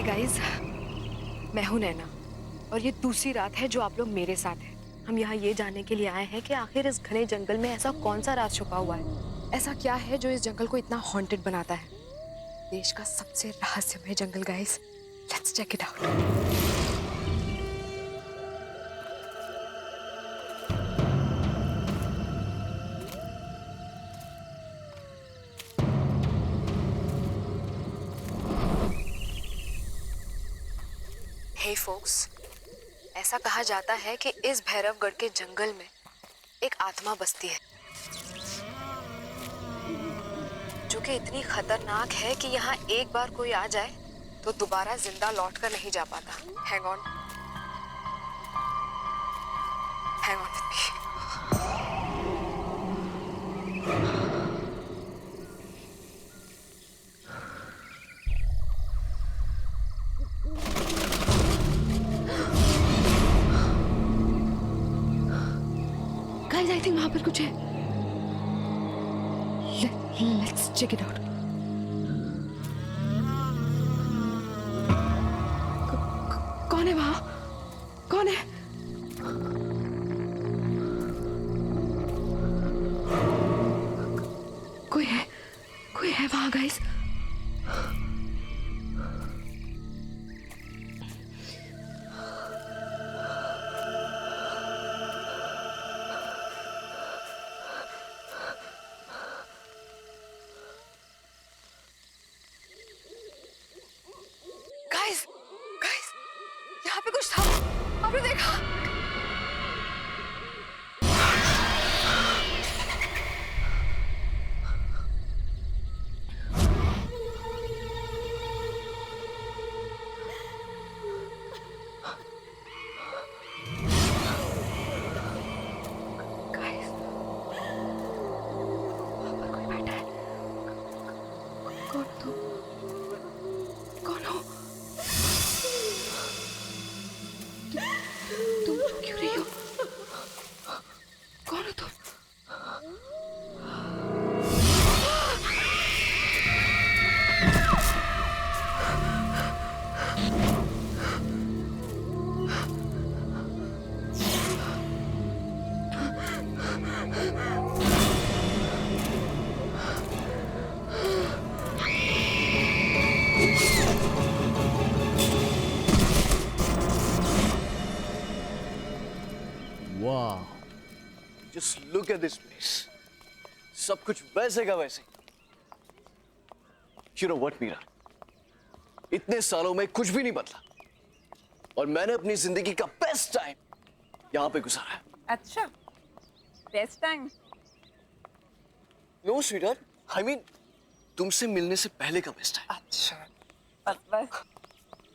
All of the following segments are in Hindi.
गाइस, मैं हूं नैना और ये दूसरी रात है जो आप लोग मेरे साथ हैं। हम यहाँ ये जानने के लिए आए हैं कि आखिर इस घने जंगल में ऐसा कौन सा राज छुपा हुआ है। ऐसा क्या है जो इस जंगल को इतना हॉन्टेड बनाता है। देश का सबसे रहस्यमय जंगल guys, let's check it out. Hey folks, ऐसा कहा जाता है कि इस भैरवगढ़ के जंगल में एक आत्मा बसती है जो कि इतनी खतरनाक है कि यहाँ एक बार कोई आ जाए तो दोबारा जिंदा लौट कर नहीं जा पाता। Hang on with me. Guys, I think वहां पर कुछ है। Let's check it out. कौन है वहां? कौन है? कोई है वहां गाइस। गाइस, यहाँ पे कुछ था। आपने देखा? गाइस, वहाँ पर कोई बैठा है। कौन तुम? कौन हो? तुम क्यों रही हो? कौन हो तुम? वाह, Just look at this place. सब कुछ वैसे का वैसे। You know what, Meera? इतने सालों में कुछ भी नहीं बदला और मैंने अपनी जिंदगी का बेस्ट टाइम यहाँ पे गुजारा है। अच्छा, best time? No, sweetheart. I mean, तुमसे मिलने से पहले का बेस्ट टाइम। अच्छा, बस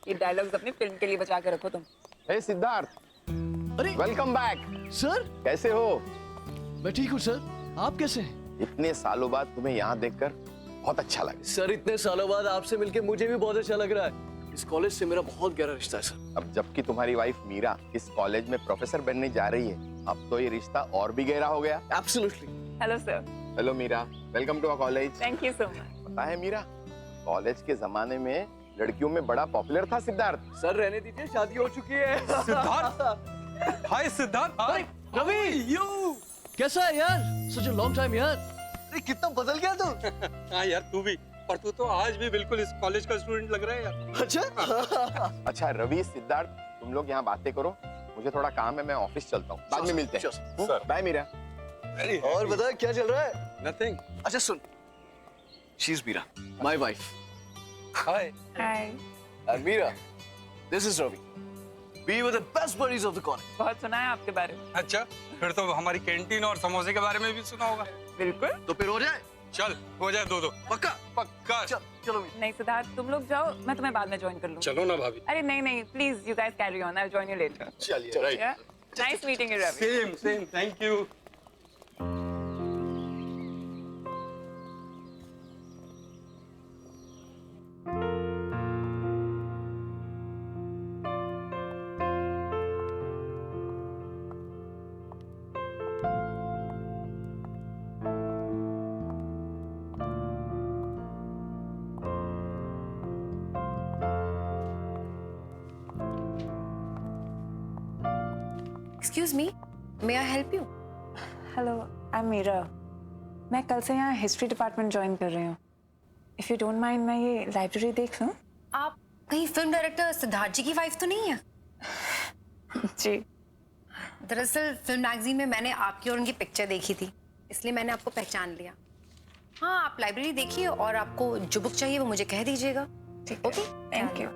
ये डायलॉग्स अपनी फिल्म के लिए बचा के रखो तुम। हे सिद्धार्थ, अरे वेलकम बैक। सर, कैसे हो? मैं ठीक हूँ सर, आप कैसे हैं? इतने सालों बाद तुम्हें यहाँ देखकर बहुत अच्छा लगा। सर इतने सालों बाद आपसे मिलके मुझे भी बहुत अच्छा लग रहा है। इस कॉलेज से मेरा बहुत गहरा रिश्ता है सर। अब जबकि तुम्हारी वाइफ मीरा इस कॉलेज में प्रोफेसर बनने जा रही है, अब तो ये रिश्ता और भी गहरा हो गया। Absolutely. Hello sir. Hello Meera, welcome to our college. Thank you so much. पता है मीरा, कॉलेज के जमाने में लड़कियों में बड़ा पॉपुलर था सिद्धार्थ। सर रहने दीजिए, शादी हो चुकी है। सिद्धार्थ, हाय सिद्धार्थ। हाय रवि, यू कैसा है यार? सच अ लॉन्ग टाइम यार। अरे कितना बदल गया तू। हाँ यार, तू भी, पर तू तो आज भी बिल्कुल इस कॉलेज का स्टूडेंट लग रहा है यार। अच्छा। अच्छा रवि, सिद्धार्थ, तुम लोग यहाँ बातें करो, मुझे थोड़ा काम है, मैं ऑफिस चलता हूँ, बाद में मिलते हैं। सर। बाय मीरा। और बता क्या चल रहा है? नथिंग। अच्छा सुन, she is Meera, my wife. Hi. Hi. And Meera, this is Ravi. We were the best buddies of the college. बहुत सुना है आपके बारे में। अच्छा, फिर तो हमारी कैंटीन और समोसे के बारे में भी सुना होगा। बिल्कुल। तो फिर हो जाए? चल, हो जाए दो। पक्का? पक्का। चलो मीरा। नहीं सिद्धार्थ, तुम लोग जाओ, मैं तुम्हें बाद में ज्वाइन कर लूँ। चलो ना भाभी। अरे नहीं, please you guys carry on, I will join you later. चलिए, right. Nice meeting you Ravi. Same, thank you. Excuse me, may I help you? Hello, I am Meera. मैं कल से यहाँ हिस्ट्री डिपार्टमेंट ज्वाइन कर रही हूँ। इफ यू डोंट माइंड, मैं ये लाइब्रेरी देख लूँ? आप कहीं फिल्म डायरेक्टर सिद्धार्थ जी की वाइफ तो नहीं है? जी। दरअसल फिल्म मैगजीन में मैंने आपकी और उनकी पिक्चर देखी थी, इसलिए मैंने आपको पहचान लिया। हाँ, आप लाइब्रेरी देखिए और आपको जो बुक चाहिए वो मुझे कह दीजिएगा। ठीक है, ओके, थैंक यू।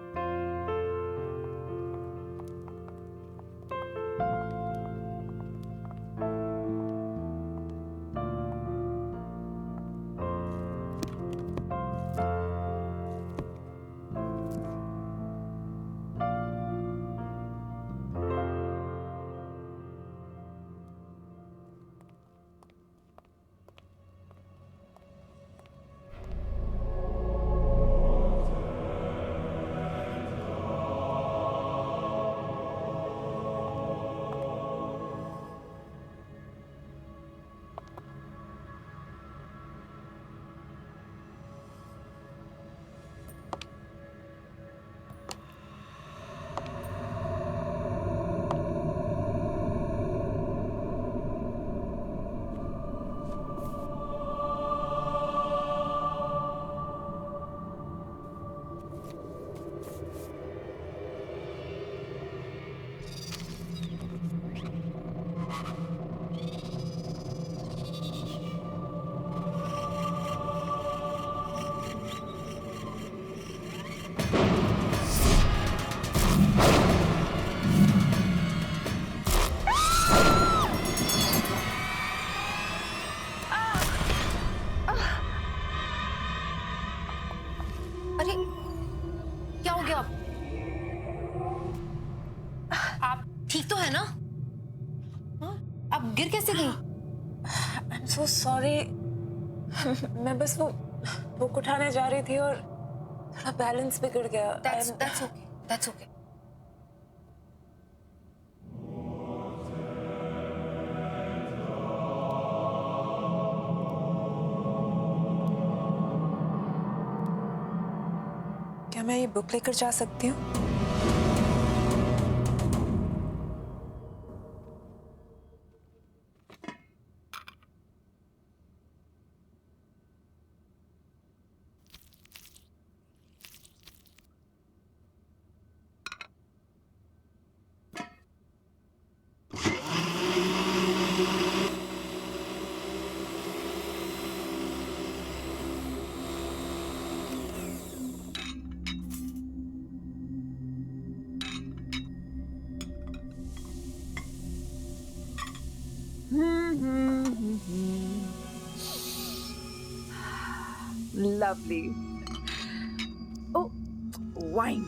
अरे क्या हो गया? आप ठीक तो है ना? हाँ? आप गिर कैसे गई? I am so sorry. मैं बस वो बुक उठाने जा रही थी और थोड़ा बैलेंस बिगड़ गया। That's okay. That's okay. क्या मैं ये बुक लेकर जा सकती हूँ? Lovely. Oh, wine.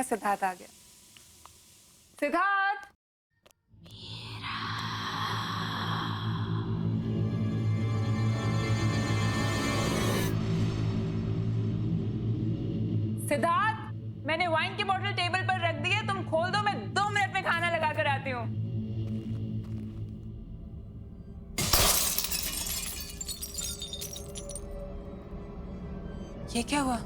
सिद्धार्थ आ गया। सिद्धार्थ! सिद्धार्थ, मैंने वाइन की बोतल टेबल पर रख दी है, तुम खोल दो, मैं 2 मिनट में खाना लगा कर आती हूँ। ये क्या हुआ?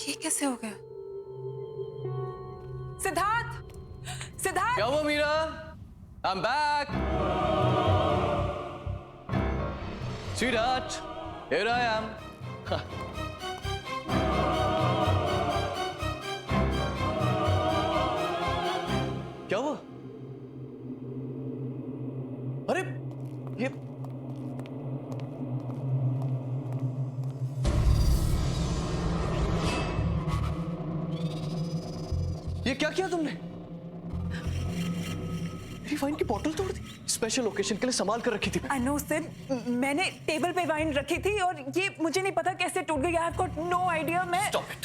ये कैसे हो गया? सिद्धार्थ, सिद्धार्थ! क्या हुआ Meera? I am back. Sweetheart, here I am. क्या हुआ? अरे ये क्या किया तुमने? मेरी वाइन की बोतल तोड़ दी। स्पेशल ओकेजन के लिए संभाल कर रखी थी। I know, सिड, मैंने टेबल पे वाइन रखी थी और ये मुझे नहीं पता कैसे टूट गई। I've got no idea। मैं Stop it.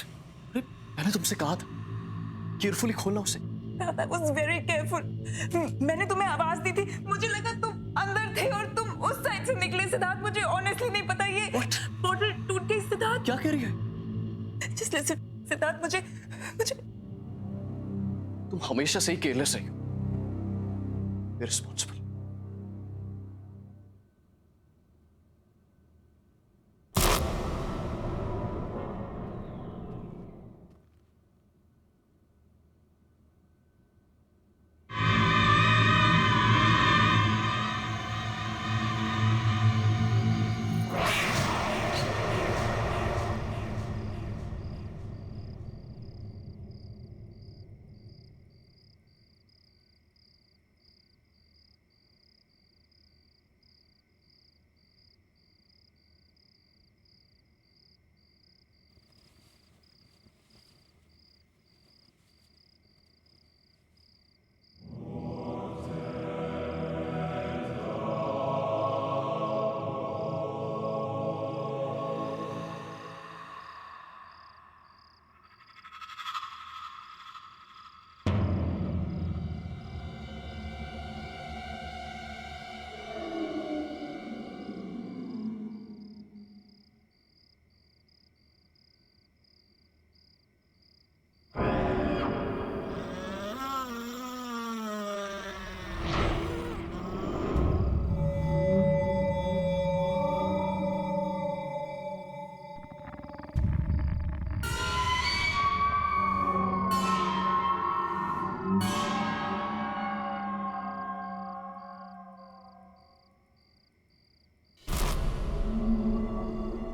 अरे मैंने तुमसे कहा था केयरफुली खोलना उसे। I was very careful। मैंने तुम्हें आवाज दी थी, मुझे लगा तुम अंदर थे और तुम उस साइड से निकले। सिद्धार्थ, मुझे ऑनेस्टली नहीं पता ये बोतल टूट गई। सिद्धार्थ, क्या कह रही है? just listen। सिद्धार्थ, मुझे तुम हमेशा से ही केयरलेस रही हो, इररिस्पॉन्सिबल।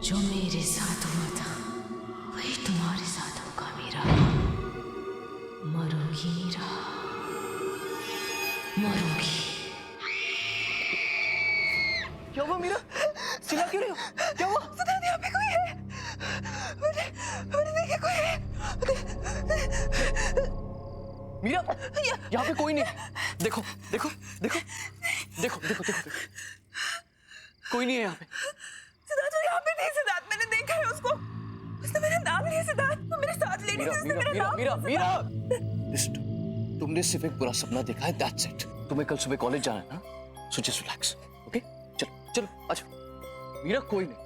जो मेरे साथ हुआ था वही तुम्हारे साथ होगा मीरा। मरोगी मीरा, मरोगी। क्या हुआ मीरा? चिल्ला क्यों रही हो? क्या हुआ? सिद्धार्थ, यहाँ पे कोई है। मैंने देखा कोई है। मीरा, यहाँ पे कोई नहीं। देखो देखो देखो देखो देखो देखो, कोई नहीं है यहाँ पे। सिद्धार्थ, वो यहाँ पे नहीं। सिद्धार्थ, मैंने देखा है उसको। उसने मेरा नाम लिया। सिद्धार्थ, वो मेरे साथ लेडी थी, उसने मेरा नाम मीरा मीरा लिस्ट, तुमने सिर्फ एक बुरा सपना देखा है, दैट्स इट। तुम्हें कल सुबह कॉलेज जाना है ना, सो जस्ट रिलैक्स, ओके? चलो चलो आजा। मीरा कोई नहीं,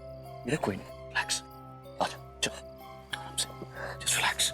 मीरा कोई नहीं, रिलैक्स, आजा चलो आराम से, जस्ट रिलैक्स।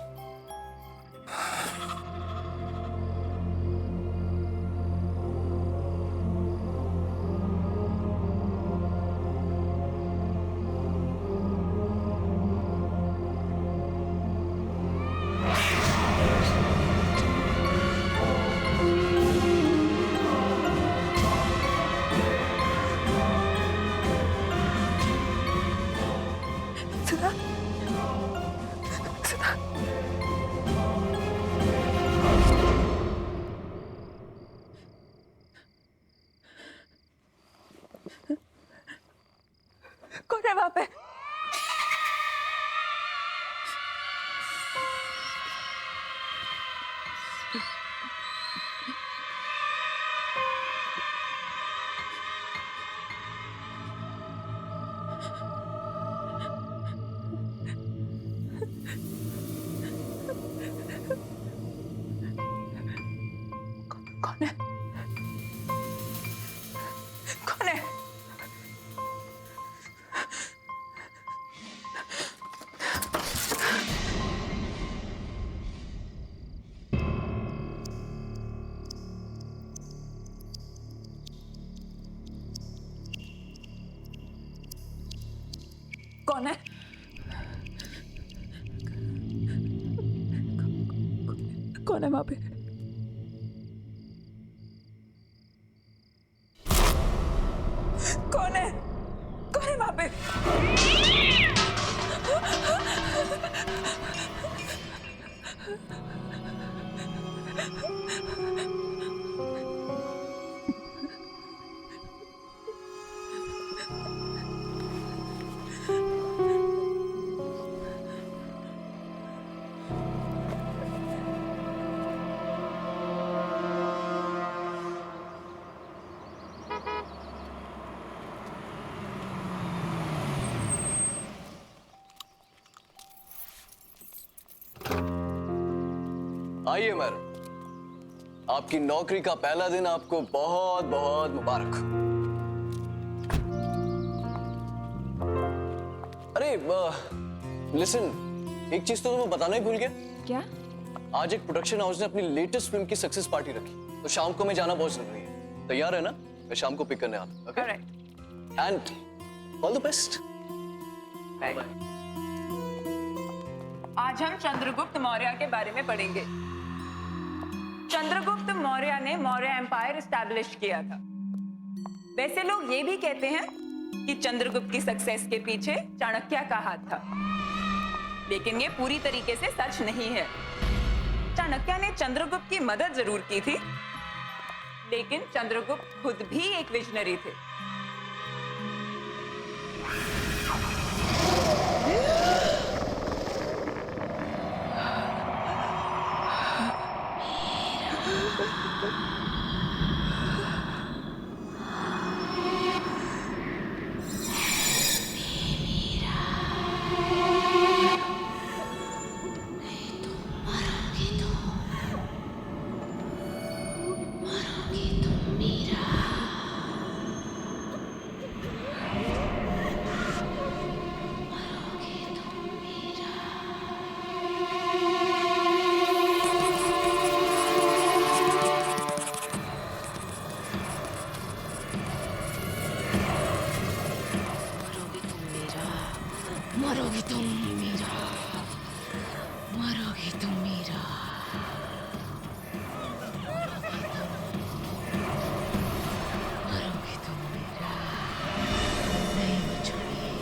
कौन है वहाँ पे? कौन है? कौन है? कौन है? कौन है वहां पे? कौन है? कौन है वहां पे? आइए मैडम, आपकी नौकरी का पहला दिन आपको बहुत बहुत मुबारक। अरे लिसन, एक चीज तो मैं बताना ही भूल गया। क्या? आज एक प्रोडक्शन हाउस ने अपनी लेटेस्ट फिल्म की सक्सेस पार्टी रखी, तो शाम को मैं जाना बहुत जरूरी है। तैयार है ना? मैं शाम को पिक करने आता हूं। Okay? And all the best. आज हम चंद्रगुप्त मौर्य के बारे में पढ़ेंगे। चंद्रगुप्त मौर्य ने मौर्य एम्पायर एस्टैब्लिश किया था। वैसे लोग ये भी कहते हैं कि चंद्रगुप्त की सक्सेस के पीछे चाणक्य का हाथ था, लेकिन ये पूरी तरीके से सच नहीं है। चाणक्य ने चंद्रगुप्त की मदद जरूर की थी, लेकिन चंद्रगुप्त खुद भी एक विजनरी थे। मरोगी तुम मीरा, मरोगी तुम मीरा। मरोगी तुम मीरा, नहीं बचोगी।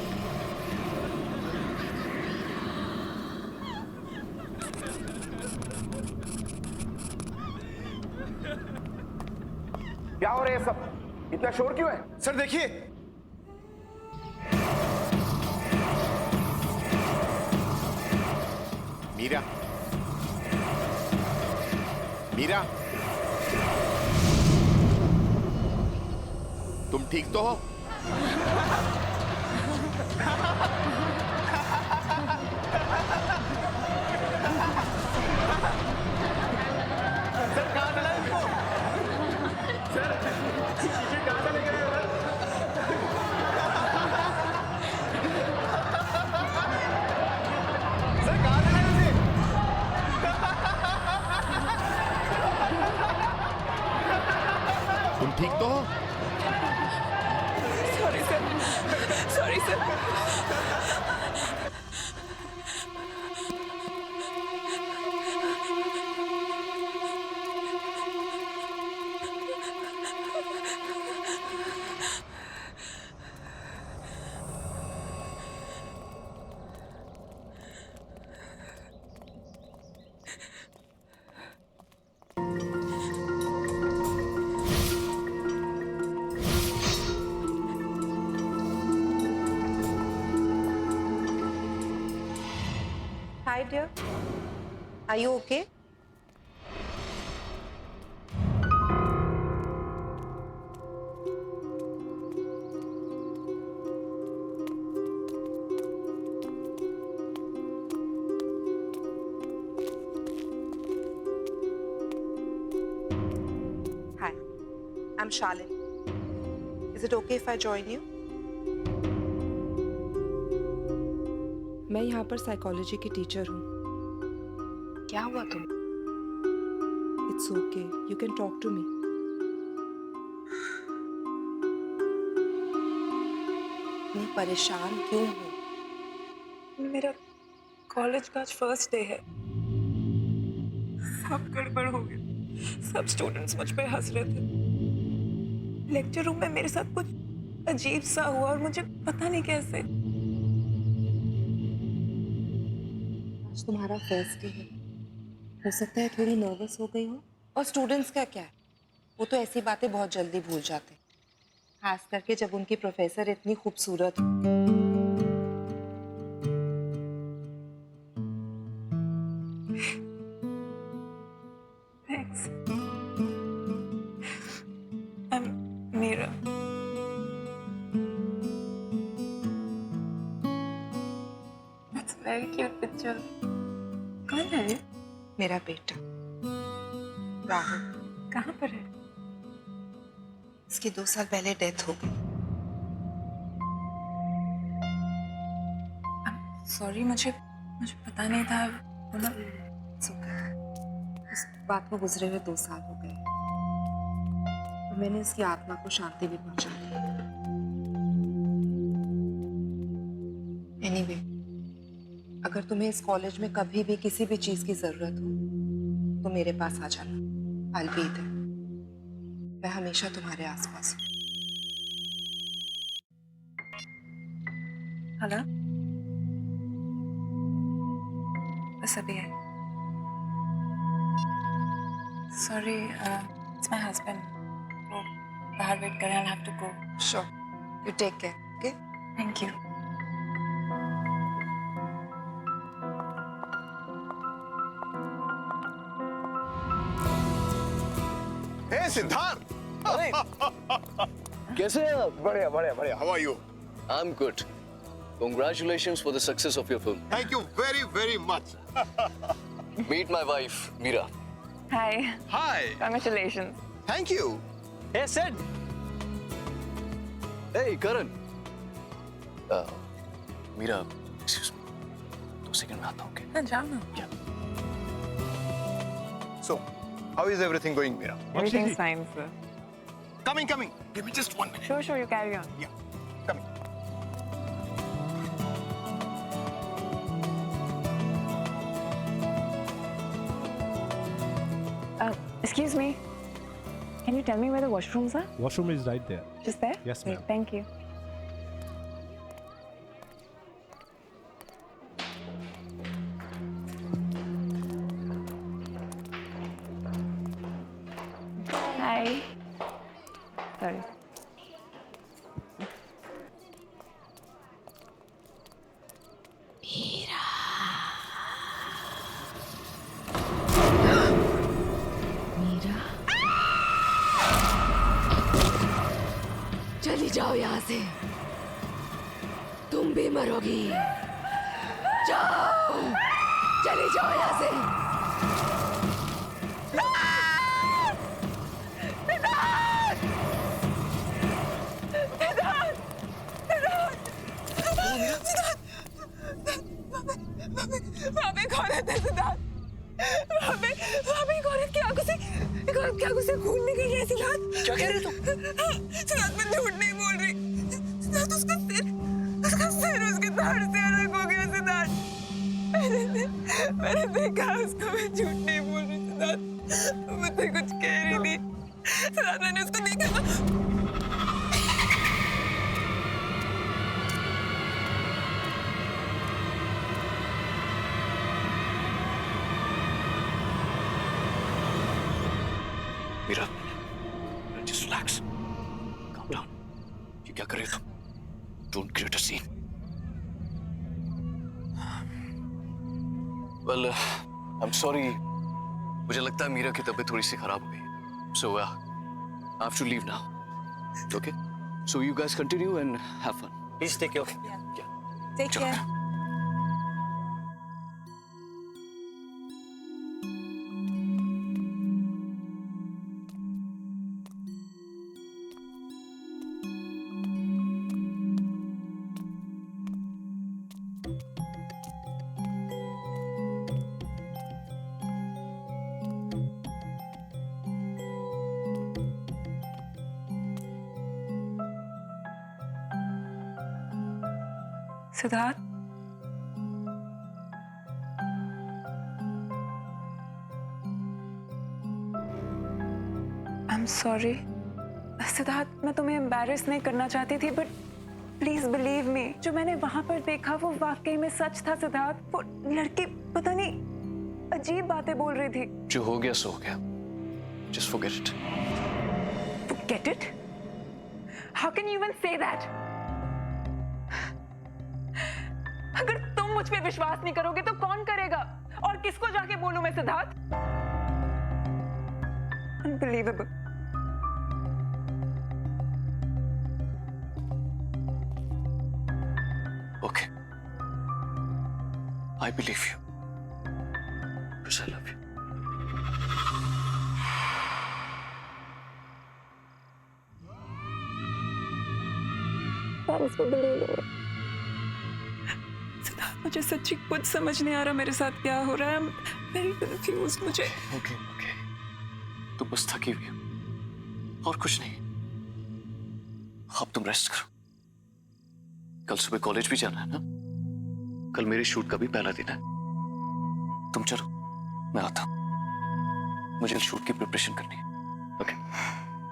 मरोगी तुम मीरा। क्या हो रहा है सब? इतना शोर क्यों है? सर देखिए, मीरा, मीरा, तुम ठीक तो हो? तुम ठीक तो हो? Sorry sir, sorry sir. Hi dear, are you okay? Hi, I'm Shalin. Is it okay if I join you? मैं यहाँ पर साइकोलॉजी की टीचर हूँ। क्या हुआ तुम? It's okay, you can talk to me. इतनी परेशान क्यों हो? मेरा कॉलेज का आज फर्स्ट डे है। सब गड़बड़ हो गया। सब स्टूडेंट्स मुझ पे हंस रहे थे। लेक्चर रूम में मेरे साथ कुछ अजीब सा हुआ और मुझे पता नहीं कैसे। आज तुम्हारा फर्स्ट डे है, हो सकता है थोड़ी नर्वस हो गई हो। और स्टूडेंट्स का क्या है, वो तो ऐसी बातें बहुत जल्दी भूल जाते हैं, खास करके जब उनकी प्रोफेसर इतनी खूबसूरत हो। Thanks. I'm Meera. That's a very cute picture. कौन है ये? मेरा बेटा राहुल, कहाँ पर है? इसकी 2 साल पहले डेथ हो गई। सॉरी, मुझे पता नहीं था। वो ना इस बात को गुजरे हुए 2 साल हो गए और मैंने इसकी आत्मा को शांति भी पहुंचा दी। एनीवे, अगर तुम्हें इस कॉलेज में कभी भी किसी भी चीज की जरूरत हो तो मेरे पास आ जाना। I'll be there. मैं हमेशा तुम्हारे आसपास हूँ। हेलो, बस अभी है। Sorry, it's my husband. वो बाहर वेट कर रहे हैं। I'll have to go. Sure. You take care. Okay? Thank you. हे सिद्धार्थ, कैसे हैं आप? बढ़िया बढ़िया बढ़िया। How are you? I'm good. Congratulations for the success of your film. Thank you very very much. Meet my wife, Meera. Hi. Hi, Congratulations. Thank you. Hey, Sid. Hey, Karan. Meera, excuse me. 2 second में आता हूँ, okay? हाँ, जाओ ना। So, how is everything going, Meera? Everything's fine, sir. Coming. Give me just 1 minute. Sure, you carry on. Yeah, coming. Excuse me. Can you tell me where the washrooms are? Washroom is right there. Just there? Yes, Great, ma'am. thank you. Hi. Sorry. Meera, चली जाओ यहाँ से, तुम भी मरोगी। जाओ, चली जाओ यहाँ से। वहाँ पे एक औरत है सिद्धार्थ। वहाँ पे एक औरत की आंखों से खून निकल रहा है सिद्धार्थ। क्या कह रहे तुम? सिद्धार्थ, मैं झूठ नहीं बोल रही। सिद्धार्थ, उसका सिर उसके धड़ से अलग हो गया सिद्धार्थ। मैंने देखा उसको। मैं झूठ नहीं बोल रही सिद्धार्थ। मैं तो कुछ कह रही थी सिद्धार्थ। मैंने उसको देखा। Meera, just relax. Calm down. ये क्या कर रहे हो तुम? Don't create a scene. Well, I'm sorry. मुझे लगता है मीरा की तबीयत थोड़ी सी खराब हो गई। So, I have to leave now. Okay? So you guys continue and have fun. Please take care. Yeah. Take चलो। care. Siddharth, I'm sorry. Siddharth, मैं तुम्हें एम्बैरेस नहीं करना चाहती थी, बट प्लीज बिलीव मी, जो मैंने वहां पर देखा वो वाकई में सच था सिद्धार्थ। वो लड़की पता नहीं अजीब बातें बोल रही थी। जो हो गया सो हो गया, just forget it. Get it? How can you even say that? अगर तुम मुझ पे विश्वास नहीं करोगे तो कौन करेगा? और किसको जाके बोलूं मैं Siddharth? Unbelievable. Okay. I believe you. Because I love you. Siddharth, मुझे सच्ची कुछ समझ नहीं आ रहा मेरे साथ क्या हो रहा है। I'm very confused. मुझे Okay. तुम बस थकी हुई हो और कुछ नहीं। अब तुम रेस्ट करो। कल सुबह कॉलेज भी जाना है ना? कल मेरे शूट का भी पहला दिन है। तुम चलो, मैं आता हूं। मुझे शूट की प्रिपरेशन करनी है। Okay,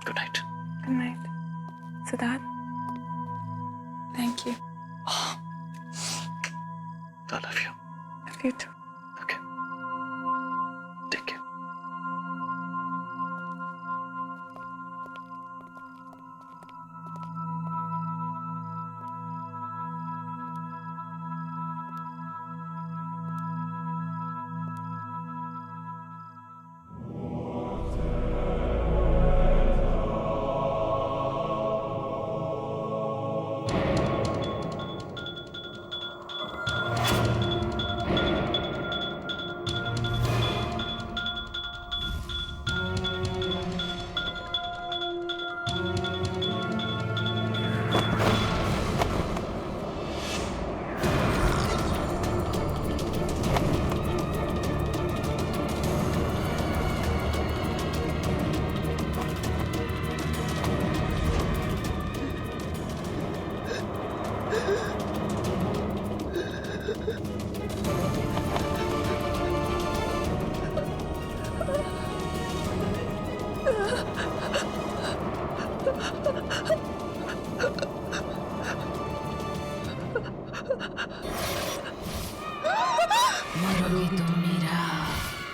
good night. Good night. Siddharth, thank you. I love you. Love you too. Okay. Take care. मरोगे तुम मीरा,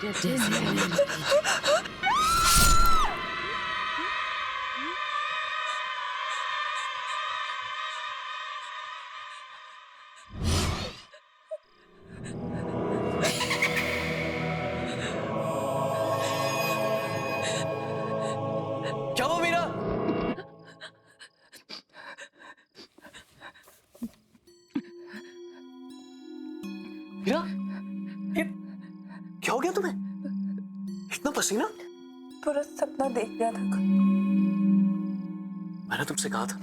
जैसे मैंने क्या हुआ मीरा? मीरा, ये क्या हो गया तुम्हें? इतना पसीना? पूरा सपना देख लिया था। मैंने तुमसे कहा था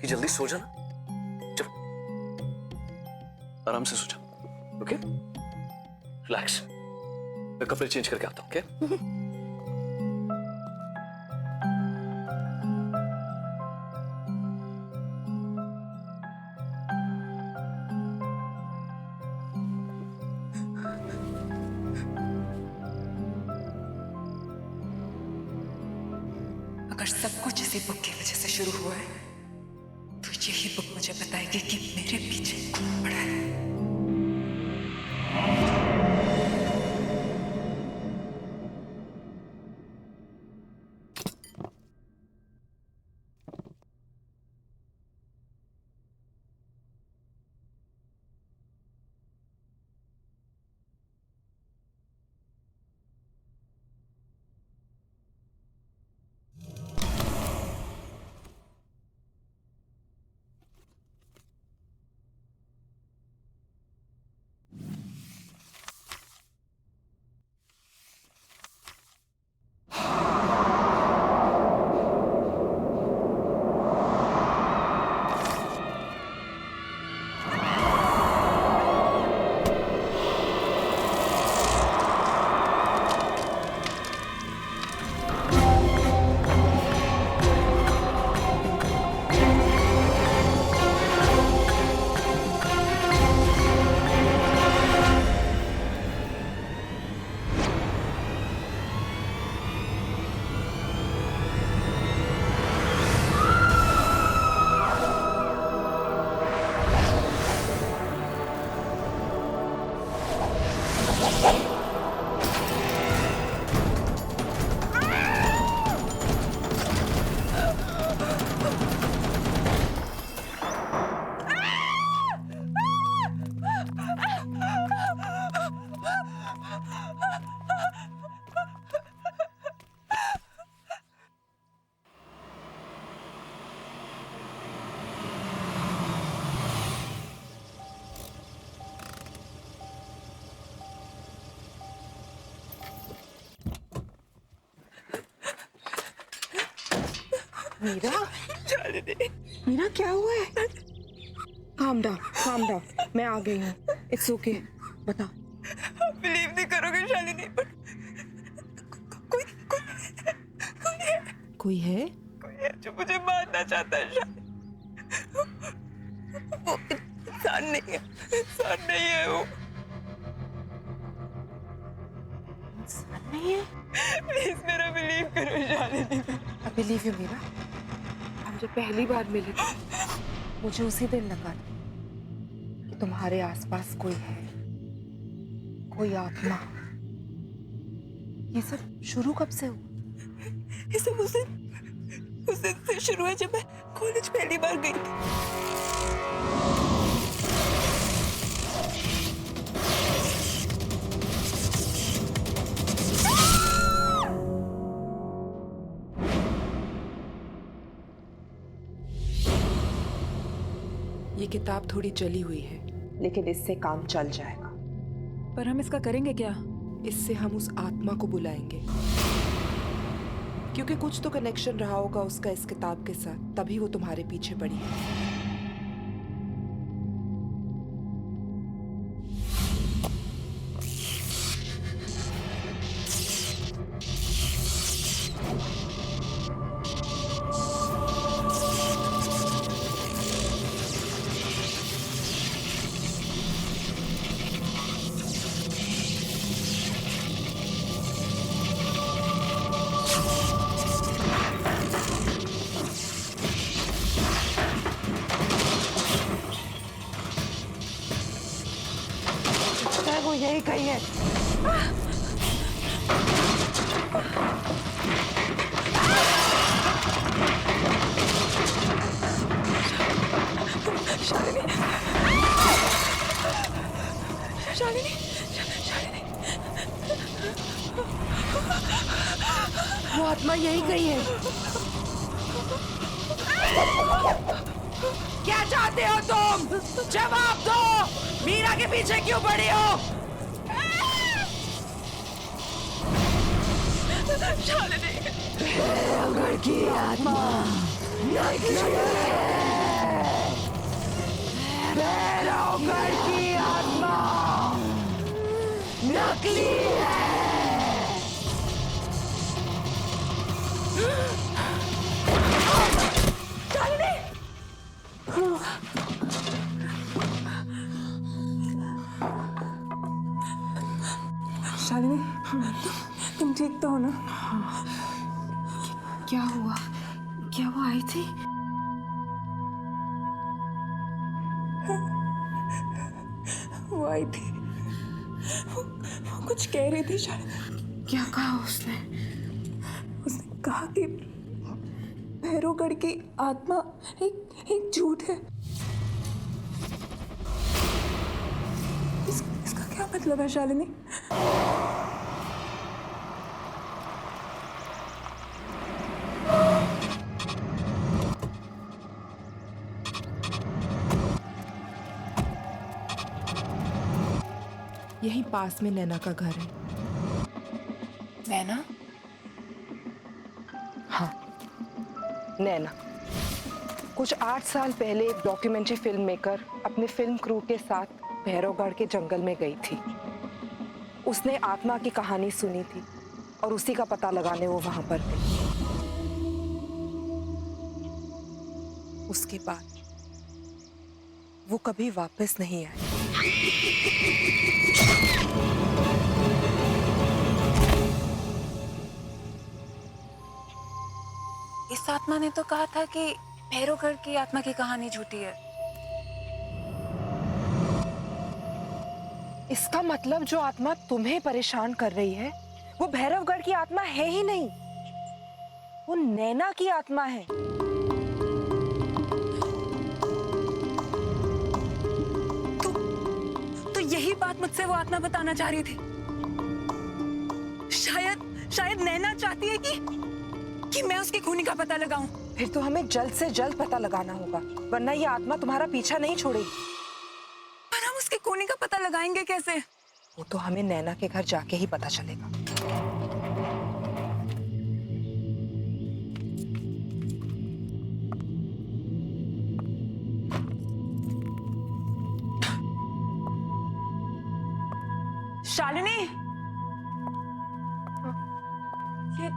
कि जल्दी सो जाना। चलो, आराम से सो जाओ। Okay, relax. मैं कपड़े चेंज करके आता हूँ। ओके? अगर सब कुछ इसी बुक की वजह से शुरू हुआ है तो यही बुक मुझे बताएगी कि मेरे पीछे कौन पड़ा है। मीरा, मीरा क्या हुआ है? काम डाउन, मैं आ गई हूँ। इट्स ओके, बता। बिलीव नहीं करोगे शालिनी, पर कोई है? कोई है जो मुझे मारना चाहता है शालिनी। वो इंसान नहीं है वो। इंसान नहीं है? प्लीज मेरा बिलीव करो Shalini. I believe you Meera. हम जब पहली बार मिले थे, मुझे उसी दिन लगा कि तुम्हारे आसपास कोई है, कोई आत्मा। ये सब शुरू कब से हुआ? ये सब उस दिन से शुरू है जब मैं कॉलेज पहली बार गई थी। ये किताब थोड़ी जली हुई है, लेकिन इससे काम चल जाएगा। पर हम इसका करेंगे क्या? इससे हम उस आत्मा को बुलाएंगे, क्योंकि कुछ तो कनेक्शन रहा होगा उसका इस किताब के साथ, तभी वो तुम्हारे पीछे पड़ी है। वो यही कही है। शालिनी, वो आत्मा यही कही है। क्या चाहते हो तुम? जवाब दो। मीरा के पीछे क्यों पड़ी हो? घर की आत्मा घर की आत्मा नकली है। शालिनी, तुम ठीक तो हो ना? क्या हुआ? क्या वो आई थी? वो आई थी, वो कुछ कह रही थी शालिनी। क्या कहा उसने? उसने कहा कि भैरवगढ़ की आत्मा एक झूठ है। इसका क्या मतलब है शालिनी? यहीं पास में नैना का घर है। नैना? हाँ, नैना। कुछ 8 साल पहले एक डॉक्यूमेंट्री फिल्म मेकर अपने फिल्म क्रू के साथ भैरवगढ़ के जंगल में गई थी। उसने आत्मा की कहानी सुनी थी और उसी का पता लगाने वो वहां पर गई। उसके बाद वो कभी वापस नहीं आई। इस आत्मा ने तो कहा था कि भैरवगढ़ की आत्मा की कहानी झूठी है। इसका मतलब जो आत्मा तुम्हें परेशान कर रही है वो भैरवगढ़ की आत्मा है ही नहीं, वो नैना की आत्मा है। तो यही बात मुझसे वो आत्मा बताना चाह रही थी। शायद नैना चाहती है कि मैं उसकी खूनी का पता लगाऊं। फिर तो हमें जल्द से जल्द पता लगाना होगा, वरना ये आत्मा तुम्हारा पीछा नहीं छोड़ेगी। पर हम उसकी खूनी का पता लगाएंगे कैसे? वो तो हमें नैना के घर जाके ही पता चलेगा। शालिनी, ये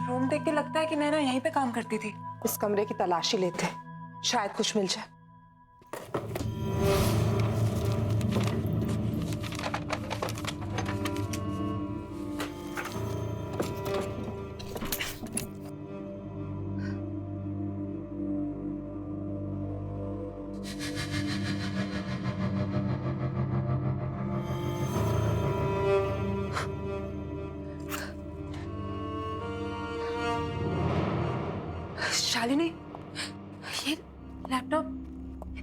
रूम देख के लगता है कि नैना यहीं पे काम करती थी। इस कमरे की तलाशी लेते हैं, शायद कुछ मिल जाए। शालिनी, ये लैपटॉप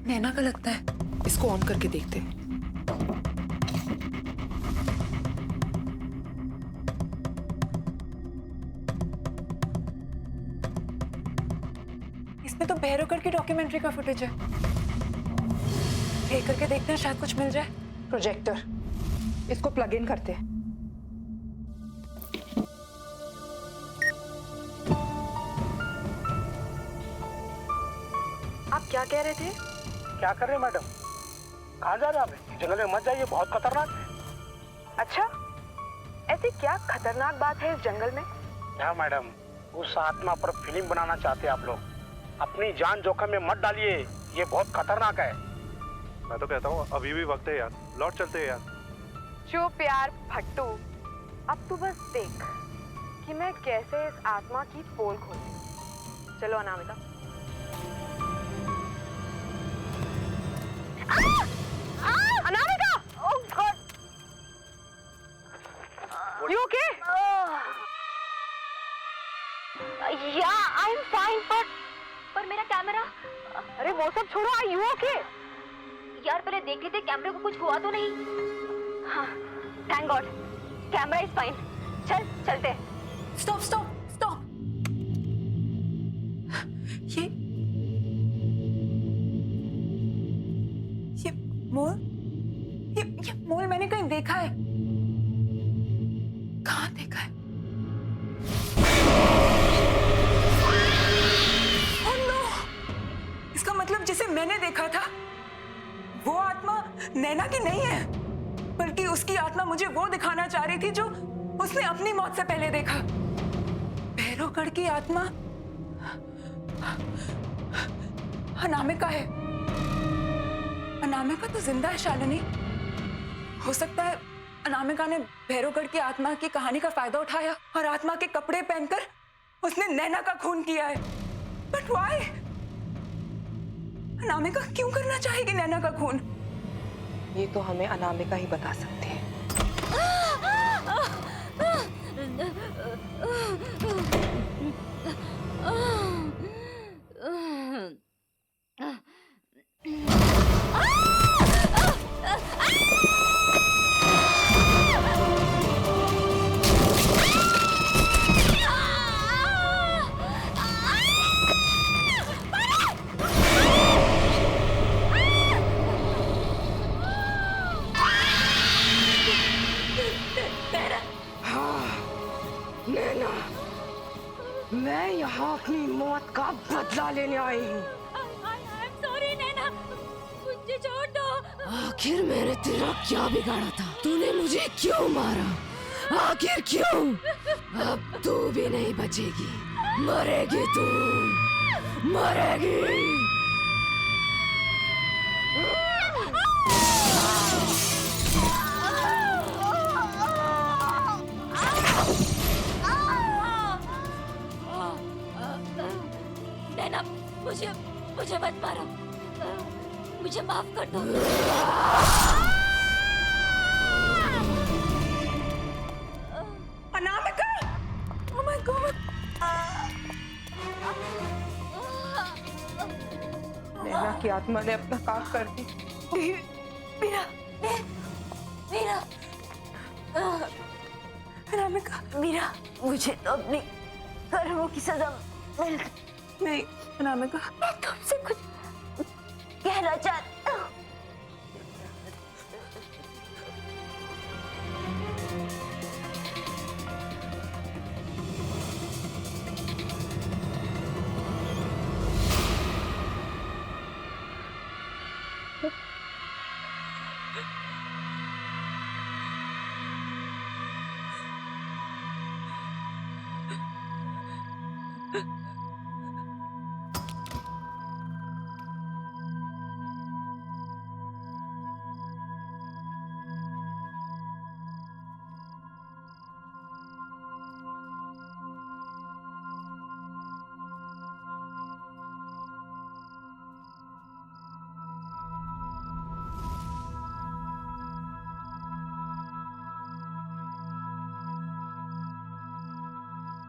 नैना का लगता है। इसको ऑन करके देखते हैं। इसमें तो भैरवगढ़ की डॉक्यूमेंट्री का फुटेज है। प्ले करके देखते हैं, शायद कुछ मिल जाए। प्रोजेक्टर, इसको प्लग इन करते हैं। आप क्या कह रहे थे? क्या कर रहे हैं मैडम? कहाँ जा रहे हैं आप? जंगल में मत जाइए, बहुत खतरनाक है। अच्छा, ऐसी क्या खतरनाक बात है इस जंगल में? क्या मैडम, उस आत्मा पर फिल्म बनाना चाहते हैं आप लोग? अपनी जान जोखिम में मत डालिए, ये बहुत खतरनाक है। मैं तो कहता हूँ अभी भी वक्त है यार, लौट चलते हैं यार। चुप यार फट्टू, अब तू बस देख कि मैं कैसे इस आत्मा की पोल खोलती हूँ। चलो Anamika. Anamika! Oh God! You okay? Yeah, I'm fine, पर मेरा कैमरा। अरे वो सब छोड़ो, are you okay? यार पहले देख लेते कैमरे को कुछ हुआ तो नहीं। हाँ, thank God, camera is fine. चल चलते हैं। Stop stop stop. ये मोल, ये मोल मैंने कहीं देखा है। कहाँ देखा है? Oh no! इसका मतलब जिसे मैंने देखा था वो आत्मा नैना की नहीं है, बल्कि उसकी आत्मा मुझे वो दिखाना चाह रही थी जो उसने अपनी मौत से पहले देखा। भैरवगढ़ की आत्मा अनामिका है। अनामिका तो जिंदा है शालिनी। हो सकता है अनामिका ने भैरवगढ़ की आत्मा की कहानी का फायदा उठाया और आत्मा के कपड़े पहनकर उसने नैना का खून किया है। But why? अनामिका क्यों करना चाहेगी नैना का खून? ये तो हमें अनामिका ही बता सकती है। नैना, मैं यहाँ अपनी मौत का बदला लेने आई हूँ। सॉरी नैना, मुझे छोड़ दो। आखिर मैंने तेरा क्या बिगाड़ा था? तूने मुझे क्यों मारा? आखिर क्यों? अब तू भी नहीं बचेगी, मरेगी तू, मरेगी। नैना, मुझे मत मारो, मुझे माफ कर दो। अनामिका! Oh my God! नैना की आत्मा ने अपना काम कर दी। मीरा, मीरा, अनामिका, मीरा, मुझे तो अपनी कर्मों की सजा मिल गई। नहीं अनामिका, मैं तुमसे कुछ कहना चाहती हूँ।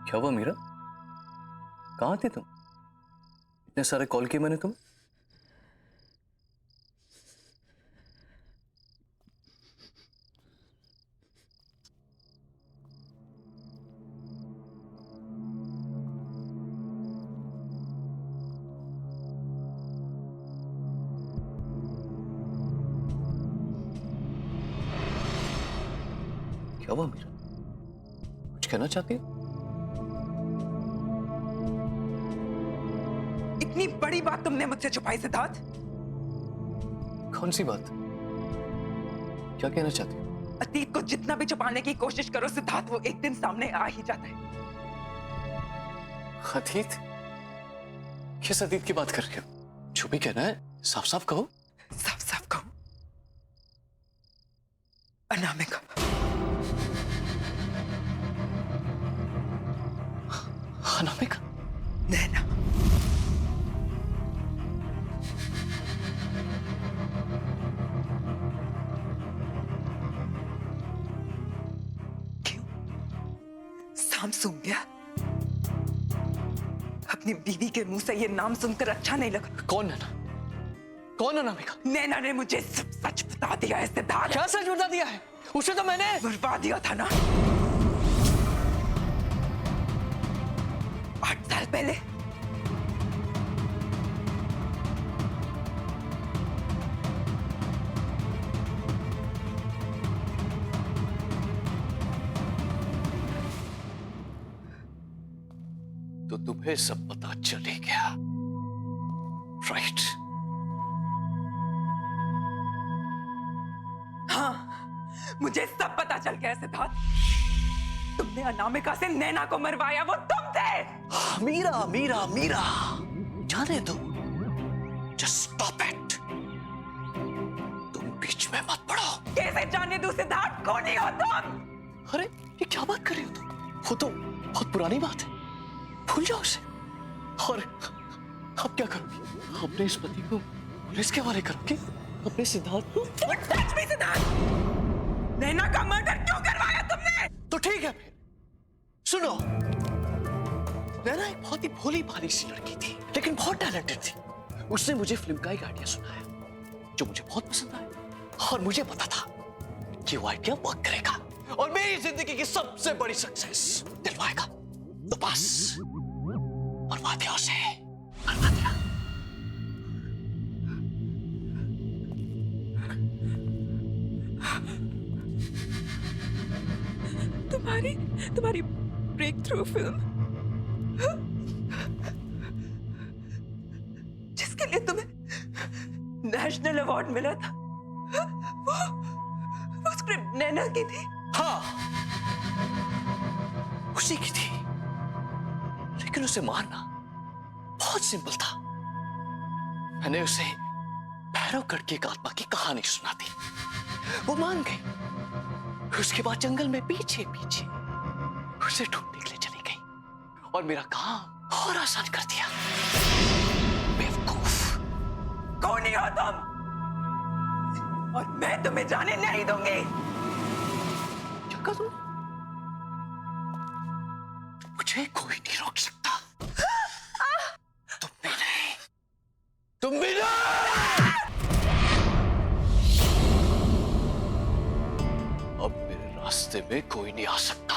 क्या हुआ मीरा? कहाँ थे तुम? इतने सारे कॉल किए मैंने तुम। क्या हुआ मीरा? कुछ कहना चाहती हो? इतनी बड़ी बात तुमने मुझसे छुपाई सिद्धार्थ। कौन सी बात? क्या कहना चाहती हो? अतीत को जितना भी छुपाने की कोशिश करो सिद्धार्थ, वो एक दिन सामने आ ही जाता है। अतीत? किस अतीत की बात कर रहे हो? जो भी कहना है साफ साफ कहो। साफ साफ कहो, अनामिका। अनामिका? नैना। नाम सुन गया? अपनी बीवी के मुंह से ये नाम सुनकर अच्छा नहीं लगा? कौन नैना? कौन अनामिका? नैना ने मुझे सब सच बता दिया है सिद्धार्थ। क्या सच बता दिया है? उसे तो मैंने मरवा दिया था ना 8 साल पहले। तो तुम्हें सब पता चले गया, राइट? हाँ, मुझे सब पता चल गया सिद्धार्थ। तुमने अनामिका से नैना को मरवाया, वो तुम थे। मीरा मीरा मीरा, जाने दो। Just stop it. तुम बीच में मत पड़ो। कैसे जाने दो सिद्धार्थ? कौन ही हो तुम? अरे ये क्या बात कर रही हो तुम? वो तो बहुत पुरानी बात है, भूल जाओ उसे। और अब क्या करोगी? अपने इस पति को पुलिस के हवाले करोगे? अपने सिद्धार्थ को? Touch me, Siddharth! नैना का मर्डर क्यों करवाया तुमने? तो ठीक है फिर, सुनो। नैना एक बहुत ही भोली भाली सी लड़की थी, लेकिन बहुत टैलेंटेड थी। उसने मुझे फिल्म का एक आइडिया सुनाया, जो मुझे बहुत पसंद आया। और मुझे पता था कि वो आइडिया वर्क करेगा और मेरी जिंदगी की सबसे बड़ी सक्सेस दिलवाएगा। तो बस बर्बाद दिया उसे, बर्बाद दिया। तुम्हारी ब्रेक थ्रू फिल्म, जिसके लिए तुम्हें नेशनल अवार्ड मिला था, वो स्क्रिप्ट नैना की थी। हाँ, उसी की थी, लेकिन उसे मारना बहुत सिंपल था। मैंने उसे भैरवगढ़ की एक आत्मा की कहानी सुना दी, वो मान गई। उसके बाद जंगल में पीछे पीछे उसे ढूंढने के लिए चली गई और मेरा काम और आसान कर दिया। बेवकूफ। कौन ही हो तुम? और मैं तुम्हें जाने नहीं दूंगी। क्या करूं? मुझे कोई नहीं रोक सकता। तुम भी नहीं, तुम भी नहीं। अब मेरे रास्ते में कोई नहीं आ सकता।